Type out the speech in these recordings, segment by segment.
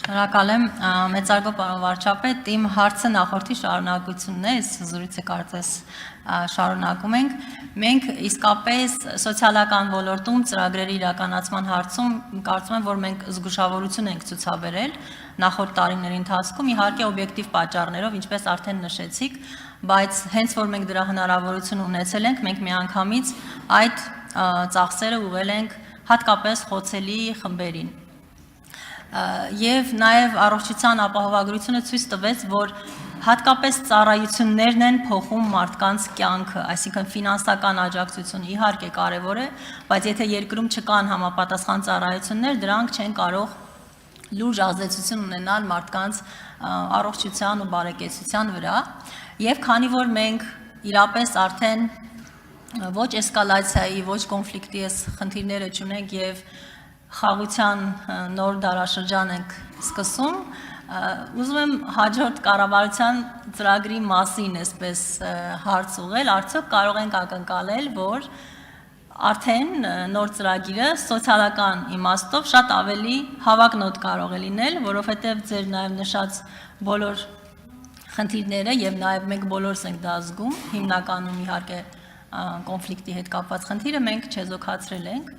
Շնորհակալ եմ, մեծարգո պարոն վարչապետ, իմ հարցը նախորդի շարունակությունն է, զրույցը կարծես շարունակում ենք։ Մենք իսկապես սոցիալական ոլորտում ծրագրերի իրականացման հարցում կարծում եմ, որ մենք զգուշավորություն ենք ցուցաբերել նախորդ տարիների ընթացքում, իհարկե օբյեկտիվ պատճառներով, ինչպես արդեն նշեցիք, բայց հենց որ մենք դրա հնարավորություն ունեցել ենք, մենք միանգամից այդ ծախսերը ուղղել ենք հատկապես խոցելի խմբերին։ Եվ նաև առողջության ապահովագրությունը ցույց տվեց, որ հատկապես ծառայություններն են փոխում մարդկանց կյանքը, այսինքն ֆինանսական աջակցությունը իհարկե կարևոր է, բայց եթե երկրում չկան համապատասխան ծառայություններ, դրանք չեն կարող լուրջ ազդեցություն ունենալ մարդկանց առողջության ու բարեկեցության վրա, եւ քանի որ մենք իրապես արդեն ոչ էսկալացիայի, ոչ կոնֆլիկտի խնդիրները չունենք եւ խաղության նոր դարաշրջան ենք սկսում, ուզում եմ հաջորդ կառավարության ծրագրի մասին այսպես հարց ուղղել, արդյոք կարող ենք ակնկալել, որ արդեն նոր ծրագիրը սոցիալական իմաստով շատ ավելի հավակնոտ կարող է լինել, որովհետև ձեր նաև նշած բոլոր խնդիրները եւ նաև մենք բոլորս ենք դա զգում, հիմնականում իհարկե կոնֆլիկտի հետ կապված խնդիրը մենք չեզոքացրել ենք։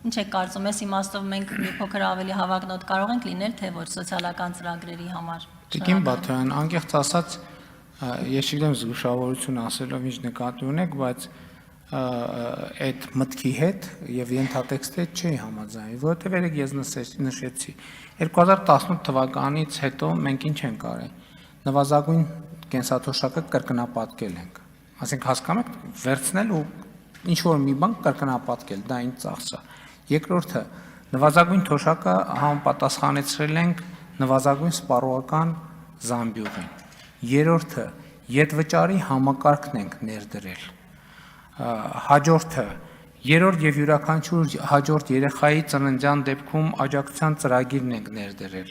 Ինչ եք կարծում, այս իմաստով մենք մի փոքր ավելի հավակնոտ կարող ենք լինել, թե ոչ սոցիալական ծրագրերի համար։ Տիկին Բաթոյան, անկեղծ ասած, ես չգիտեմ զգուշավորություն ասելով ինչ նկատի ունեք, բայց այդ մտքի հետ եւ ենթատեքստի հետ չի համաձայնվի, որովհետեւ երեք ես նշեցի 2018 թվականից հետո մենք ինչ ենք արել։ Նվազագույն կենսաթոշակը կրկնապատկել ենք։ Այսինքն հասկանում եք, վերցնել ու ինչ որ մի բան կրկնապատկել, դա ինչ ծախս է։ Երկրորդը, նվազագույն թոշակը համապատասխանեցրել ենք նվազագույն սպառողական զամբյուղին։ Երրորդը, ետվճարի համակարգն ենք ներդրել։ Հաջորդը, երրորդ եւ յուրաքանչյուր հաջորդ երեխայի ծննդյան դեպքում աջակցության ծրագիրն ենք ներդրել։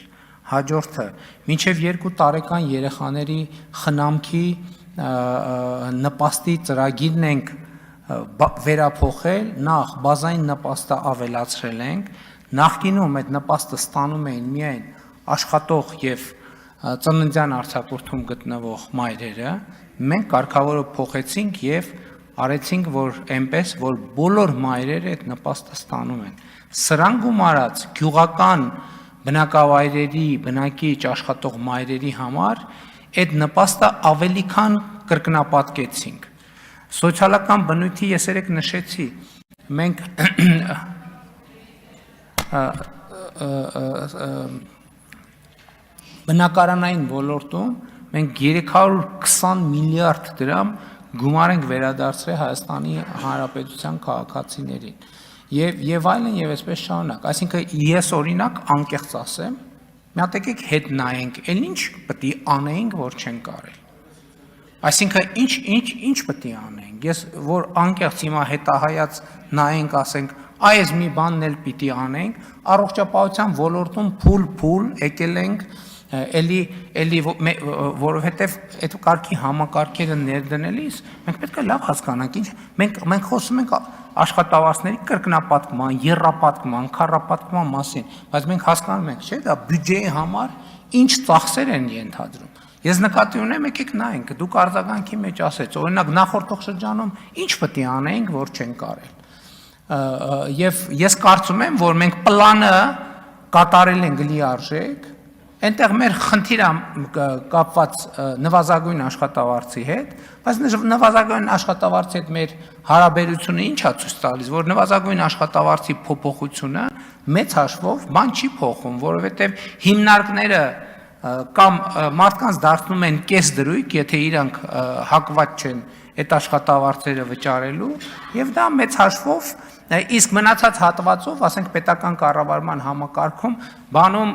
Հաջորդը, մինչև 2 տարեկան երեխաների խնամքի նպաստի ծրագիրն ենք վերափոխել, նախ բազային նպաստը ավելացրել ենք, նախկինում այդ նպաստը ստանում էին միայն աշխատող եւ ծննդյան արձակուրդում գտնվող մայրերը, մենք կարգավորը փոխեցինք եւ արեցինք, որ այնպես, որ բոլոր մայրերը այդ նպաստը ստանում են։ Սրան գումարած գյուղական բնակավայրերի, բնակիչ աշխատող մայրերի համար այդ նպաստը ավելի քան կրկնապատկեցինք։ Սոցիալական բնույթի ես երեք նշեցի, մենք բնակարանային ոլորտում մենք 320 միլիարդ դրամ գումար ենք վերադարձրել Հայաստանի Հանրապետության քաղաքացիներին եւ այլն եւ այսպես շարունակ, այսինքն ես օրինակ անկեղծ ասեմ, մի հատ եկեք հետ նայենք, այլ ինչ պետք է անեինք, որ չենք արել։ Այսինքն ինչ պետք է անենք։ Ես որ անկեղծ հիմա հետահայաց նայենք, ասենք, այս մի բանն էլ պիտի անենք, առողջապահության ոլորտում փուլ եկել ենք, էլի որովհետև այդ կարգի համակարգերը ներդնելիս մենք պետք է լավ հասկանանք, ինչ մենք խոսում ենք աշխատավարձների կրկնապատկման, եռապատկման, քառապատկման մասին, բայց մենք հասկանում ենք, չէ՞, դա բյուջեի համար ինչ ծախսեր են ենթադրում։ Ես նկատի ունեմ, եկեք նայենք, դուք արձագանքի մեջ ասեց, օրինակ նախորդող շրջանում ինչ պետք է անենք, որ չենք արել։ Եվ ես կարծում եմ, որ մենք պլանը կատարել ենք լիարժեք, այնտեղ մեր խնդիրը կապված նվազագույն աշխատավարձի հետ, բայց նվազագույն աշխատավարձի հետ մեր հարաբերությունը ինչ է ցույց տալիս, որ նվազագույն աշխատավարձի փոփոխությունը մեծ հաշվով բան չի փոխում, որովհետև հիմնարկները կամ մարդկանց դարձնում են կեսդրույք, եթե իրանք հակված չեն այդ աշխատավարձերը վճարելու, եւ դա մեծ հաշվով իսկ մնացած հատվածով, ասենք պետական կառավարման համակարգում, բանում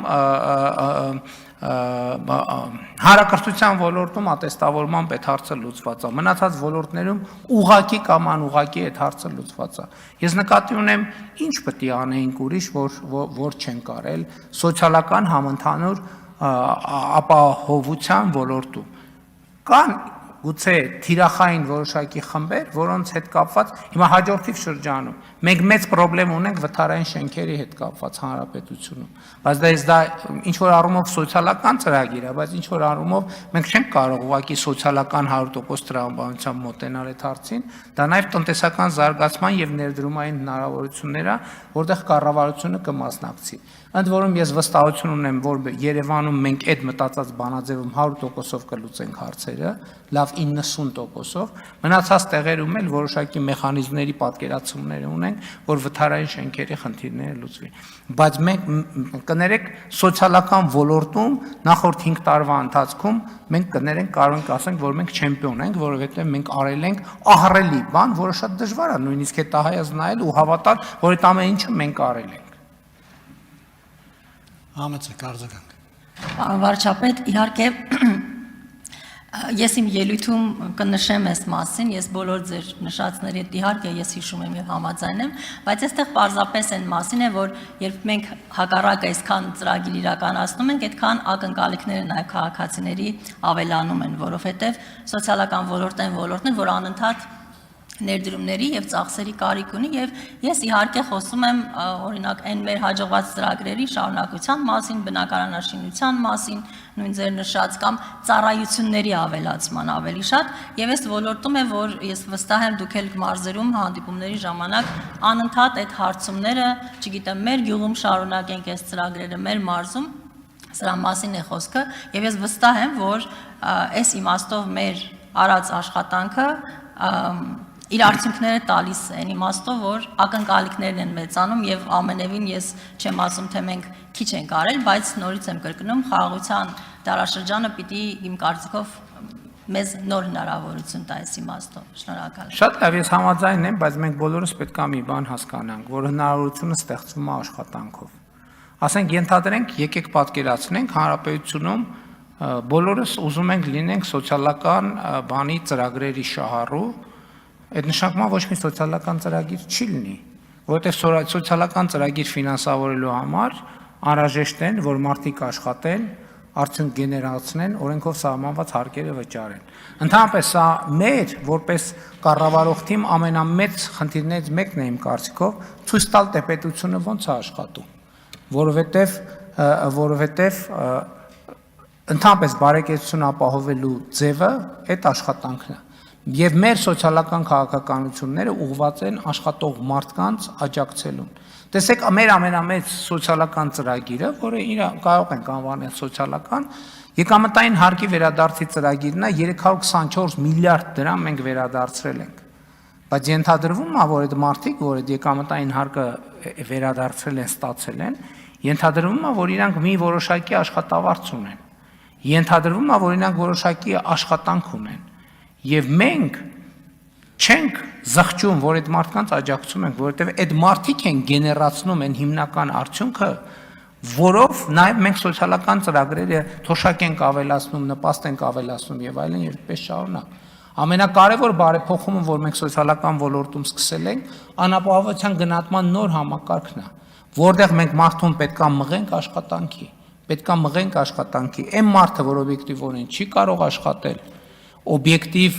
հանրակրթության ոլորտում ատեստավորման այդ հարցը լուծված է, մնացած ոլորտներում ուղղակի կամ անուղղակի այդ հարցը լուծված է։ Ես նկատի ունեմ, ինչ պետք է անեինք ուրիշ, որ չենք արել սոցիալական համընդհանուր ապահովության ոլորտում։ Կան գուցե թիրախային որոշակի խմբեր, որոնց հետ կապված հիմա հաջորդիվ շրջանում մենք մեծ խնդրեմ ունենք վթարային շենքերի հետ կապված հանրապետությունում, բայց դա ինչ որ առումով սոցիալական ծրագիր է, բայց ինչ որ առումով մենք չենք կարող ուղղակի սոցիալական 100% տրամաբանությամբ մոտենալ այդ հարցին, դա նաև տնտեսական զարգացման եւ ներդրումային հնարավորություններ է, որտեղ կառավարությունը կմասնակցի։ Ընդ որում ես վստահություն ունեմ, որ Երևանում մենք այդ մտածած բանաձևում 100%-ով կլուծենք հարցերը, լավ 90%-ով, մնացած տեղերում էլ որոշակի մեխանիզմների պատկերացումներ ունենք, որ վթարային շենքերի խնդիրները լուծվի։ Բայց մենք կներեք սոցիալական ոլորտում նախորդ 5 տարվա ընթացքում մենք կներենք կարող ենք ասենք, որ մենք չեմպիոն ենք, որովհետև մենք արել ենք ահռելի բան, որը շատ դժվար է նույնիսկ հետահայաց նայել ու հավատալ, որ այդ ամեն ինչը մենք արել ենք։ Համեցեք արձագանք։ Պարոն վարչապետ, իհարկե ես իմ ելույթում կնշեմ այս մասին, ես բոլոր ձեր նշածների հետ իհարկե ես հիշում եմ եւ համաձայն եմ, բայց այստեղ պարզապես այն մասին է, որ երբ մենք հակառակը այսքան ծրագիր իրականացնում ենք, այդքան ակնկալիքները նաեւ քաղաքացիների ավելանում են, որովհետեւ սոցիալական ոլորտն որ անընդհատ ներդրումների եւ ծախսերի կարիք ունի եւ ես իհարկե խոսում եմ օրինակ այն մեր հաջողված ծրագրերի շարունակության մասին, բնակարանաշինության մասին, նույն ձեր նշած կամ ծառայությունների ավելացման ավելի շատ եւ այս ոլորտում է որ ես վստահ եմ դուք ել մարզերում հանդիպումների ժամանակ անընդհատ այդ հարցումները, չգիտեմ, մեր գյուղում շարունակենք այս ծրագրերը, մեր մարզում սրա մասին է խոսքը եւ ես վստահ եմ որ այս իմաստով մեր արած աշխատանքը իր արդյունքները տալիս են իմաստով, որ ակնկալիքներն են մեծանում եւ ամենևին ես չեմ ասում, թե մենք քիչ ենք արել, բայց նորից եմ կրկնում, խաղաղության դարաշրջանը պիտի իմ կարծիքով մեզ նոր հնարավորություն տա այս իմաստով։ Շնորհակալ եմ։ Շատ լավ, ես համաձայն եմ, բայց մենք բոլորս պետք է մի բան հասկանանք, որ հնարավորությունը ստեղծվում է աշխատանքով։ Ասենք ենթադրենք, եկեք պատկերացնենք հանրապետությունում բոլորս ուզում ենք լինենք սոցիալական բանի ծրագրերի շահառու, այդ նշանակումը ոչ մի սոցիալական ծրագիր չի լինի, որովհետև սոցիալական ծրագիր ֆինանսավորելու համար անհրաժեշտ են, որ մարդիկ աշխատեն, արդյունք գեներացնեն, օրենքով սահմանված հարկերը վճարեն։ Ընդհանրապես սա մեր որպես կառավարող թիմ ամենամեծ խնդիրներից մեկն է իմ կարծիքով, ցույց տալ թե պետությունը ոնց է աշխատում, որովհետև ընդհանրապես բարեկեցություն ապահովելու ձևը այդ աշխատանքն է։ Եվ մեր սոցիալական քաղաքականությունները ուղղված են աշխատող մարդկանց աջակցելուն։ Տեսեք, մեր ամենամեծ սոցիալական ծրագիրը, որը կարող ենք անվանել սոցիալական, եկամտային հարկի վերադարձի ծրագիրն է, 324 միլիարդ դրամ մենք վերադարձրել ենք։ Բայց ենթադրվում է, որ այդ մարդիկ, որ այդ եկամտային հարկը վերադարձրել են, ստացել են, ենթադրվում է, որ իրանք մի որոշակի աշխատավարձ ունեն։ Ենթադրվում է, որ իրանք որոշակի աշխատանք ունեն։ Եվ մենք չենք զղջում, որ այդ մարդկանց աջակցում ենք, որովհետև այդ մարդիկ են գեներացնում են հիմնական արդյունքը, որով նաև մենք սոցիալական ծրագրերը թոշակ ենք ավելացնում, նպաստ ենք ավելացնում եւ այլն եւ այդպես շարունակ։ Ամենակարևոր բարեփոխումը, որ մենք սոցիալական ոլորտում սկսել ենք, անապահովության գնահատման նոր համակարգն է, որտեղ մենք մարդուն պետքա մղենք աշխատանքի, այն մարդը, որ օբյեկտիվորեն չի կարող աշխատել, օբյեկտիվ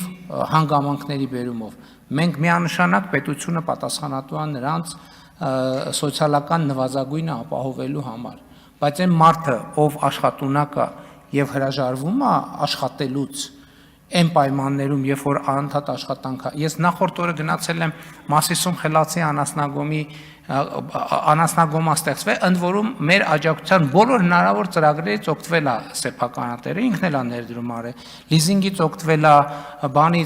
հանգամանքների բերումով, մենք միանշանակ պետությունը պատասխանատու է նրանց սոցիալական նվազագույնը ապահովելու համար, բայց այն մարդը, ով աշխատունակ է եւ հրաժարվում է աշխատելուց, այն պայմաններում, երբ որ անընդհատ աշխատանք է։ Ես նախորդ օրը գնացել եմ Մասիսում Խելացի անասնագոմա ստեղծվել, ընդ որում մեր աջակցության բոլոր հնարավոր ծրագրերից օգտվել է սեփականատերը, ինքն էլ է ներդրում արել, լիզինգից օգտվել է, բանի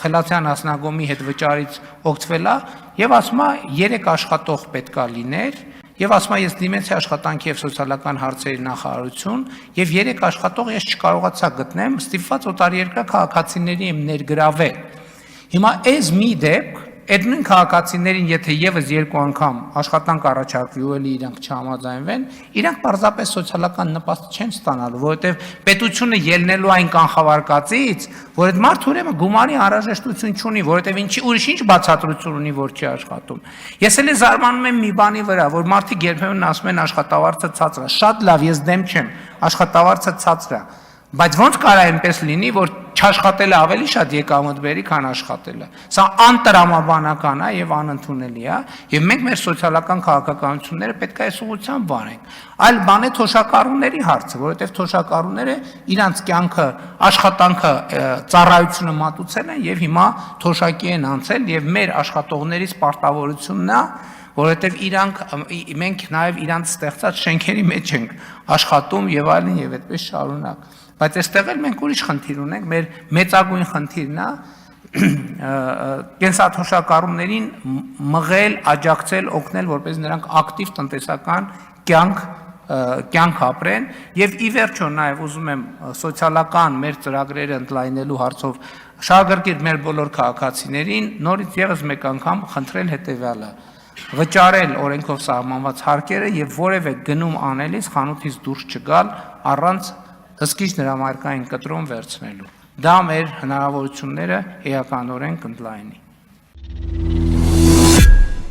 Խելացի անասնագոմի հետ վճարից օգտվել է եւ ասում է 3 աշխատող պետքա լիներ եւ ասում է ես դիմեցի աշխատանքի եւ սոցիալական հարցերի նախարարություն եւ 3 աշխատող ես չկարողացա գտնեմ, ստիպված օտարերկրյա քաղաքացիների եմ ներգրավել։ Հիմա այս մի դեպք այդ նույն քաղաքացիներին, եթե եւս 2 անգամ աշխատանք առաջարկվի ու էլի իրանք չհամաձայնվեն, իրանք պարզապես սոցիալական նպաստ չեն ստանալու, որովհետեւ պետությունը ելնելու այն կանխավարկածից, որ այդ մարդը ուրեմն գումարի անհրաժեշտություն չունի, որովհետեւ ուրիշ ինչ բացատրություն ունի, որ չի աշխատում։ Ես էլի զարմանում եմ մի բանի վրա, որ մարդիկ երբեմն ասում են աշխատավարձը ցածր է։ Շատ լավ, ես դեմ չեմ, աշխատավարձը ցածր է, բայց ոնց կարա այնպես լինի, որ չաշխատելը ավելի շատ եկամուտ քան աշխատելը։ Սա անտրամաբանական է եւ անընդունելի է, եւ մենք մեր սոցիալական քաղաքականությունները պետք է այս ուղղությամբ վարենք։ Այլ բան է թոշակառուների հարցը, որովհետեւ թոշակառուները իրանց կյանքը, աշխատանքը, ծառայությունը մատուցել են եւ հիմա թոշակի են անցել եւ մեր աշխատողներից պարտավորությունն է, որովհետև մենք նաև իրանց ստեղծած շենքերի մեջ ենք աշխատում եւ այլն եւ այդպես շարունակ։ Բայց այստեղ էլ մենք ուրիշ խնդիր ունենք, մեր մեծագույն խնդիրն է կենսաթոշակառուներին մղել, աջակցել, օգնել, որպես նրանք ակտիվ տնտեսական կյանք ապրեն եւ ի վերջո նաեւ ուզում եմ սոցիալական մեր ծրագրերը ընդլայնելու հարցով շահագրգիռ մեր բոլոր քաղաքացիներին նորից եւս մեկ անգամ խնդրել հետեւյալը վճարել օրենքով սահմանված հարկերը եւ որևէ գնում անելիս խանութից դուրս չգալ առանց հսկիչ դրամարկային կտրոն վերցնելու։ Դա մեր հնարավորությունները էականորեն կընդլայնի։